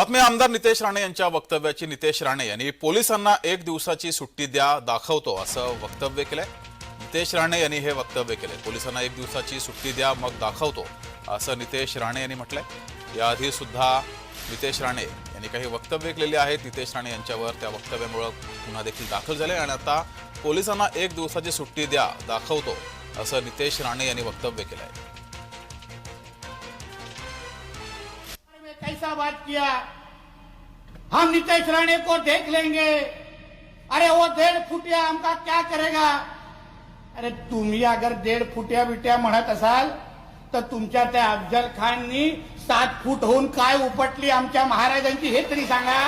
बातमी आमदार नितेश राणे यांच्या वक्तव्याची। नितेश राणे यांनी पोलिसांना 1 दिवसाची सुट्टी द्या दाखवतो असं वक्तव्य केलंय। नितेश राणे यांनी हे वक्तव्य केलंय। पोलिसांना 1 दिवसाची सुट्टी द्या मग दाखवतो असं नितेश राणे यांनी म्हटलंय। याआधी सुद्धा नितेश राणे यांनी काही वक्तव्य केलेली आहेत। नितेश राणे यांच्यावर त्या वक्तव्यामुळे गुन्हा देखील दाखल झाले आणि आता पोलिसांना 1 दिवसाची सुट्टी द्या दाखवतो असं नितेश राणे यांनी वक्तव्य केलंय। कैसा बात किया, हम नीतीश राणे को देख लेंगे, अरे वो 1.5 फुटिया हमका क्या करेगा। अरे तुम्ही अगर 1.5 फुटिया बिटिया म्हणत असाल तर तुमच्या त्या अफजल खाननी 7 फूट होऊन काय उपटली आमच्या महाराजांची हे तरी सांगा।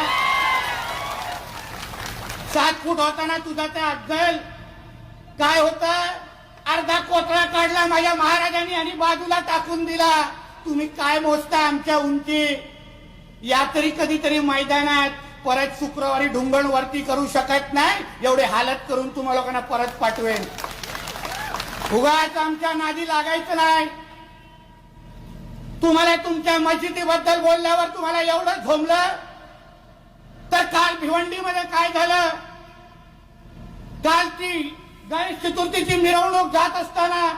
7 फूट होताना तुझा त्या अफजल काय होता, अर्धा कोथळा काढला माझ्या महाराजांनी आणि बाजूला टाकून दिला। तुम्ही काय मोजता आमच्या उंची, या तरी कधीतरी मैदानात परत शुक्रवारी ढुंगण वरती करू शकत नाही, एवढे हालत करून तुम्हा लोकांना परत पाठवेन। उगाच आमच्या नादी लागायचं नाही। तुम्हाला तुमच्या मस्जिदीबद्दल बोलल्यावर तुम्हाला एवढं झोंबलं तर काल भिवंडीमध्ये काय झालं। काल ती गणेश चतुर्थीची मिरवणूक जात असताना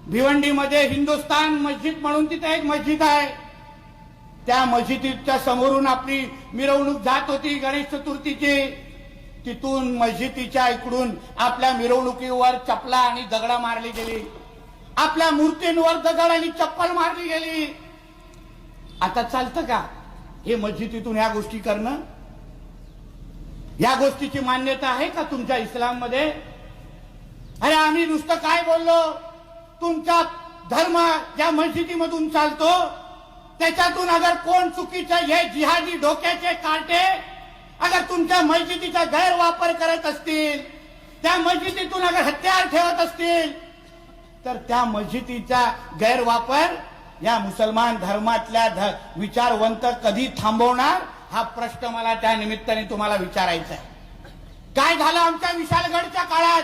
भिवंडीमध्ये हिंदुस्तान मस्जिद म्हणून तिथे एक मस्जिद आहे, त्या मस्जिदीच्या समोरून आपली मिरवणूक जात होती गणेश चतुर्थीची। तिथून मस्जिदीच्या इकडून आपल्या मिरवणुकीवर चपला आणि दगडा मारली गेली, आपल्या मूर्तींवर दगड आणि चप्पल मारली गेली। आता चालतं का हे मस्जिदीतून या गोष्टी करणं? या गोष्टीची मान्यता आहे का तुमच्या इस्लाम मध्ये? अरे आम्ही नुसतं काय बोललो, तुमचा धर्म ज्या मस्जिदीमधून चालतो त्याच्यातून अगर कोण चुकीचं हे जिहादी डोक्याचे काटे अगर तुमच्या मस्जिदीचा गैरवापर करत असतील, त्या मस्जिदीतून अगर हत्यार ठेवत असतील तर त्या मस्जिदीचा गैरवापर या मुसलमान धर्मातल्या विचारवंत कधी थांबवणार, हा प्रश्न मला त्या निमित्ताने तुम्हाला विचारायचा आहे। काय झालं आमच्या विशालगडच्या काळात?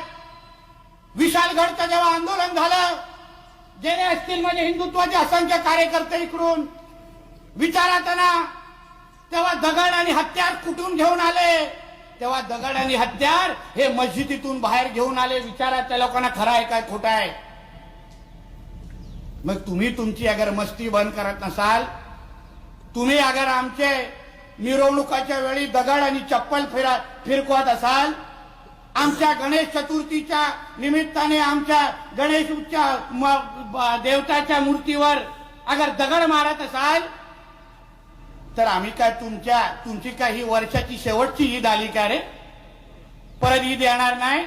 विशालगडचं जेव्हा आंदोलन झालं, जेणे असतील म्हणजे हिंदुत्वाचे असंख्य कार्यकर्ते इकडून विचारात ना, तेव्हा दगड आणि हत्यार कुठून घेऊन आले? तेव्हा दगड आणि हत्यार हे मस्जिदीतून बाहेर घेऊन आले। विचारात त्या लोकांना खरं आहे काय खोटं आहे? मग तुम्ही तुमची अगर मस्ती बंद करत नसाल, तुम्ही अगर आमचे मिरवणुकाच्या वेळी दगड आणि चप्पल फिरकवत असाल, आमच्या गणेश चतुर्थीच्या निमित्ताने आमच्या गणेशच्या देवताच्या मूर्तीवर अगर दगड मारत असाल तर आम्ही काय तुमची काही वर्षाची शेवटची ईद आली का रे? परत ईद येणार नाही?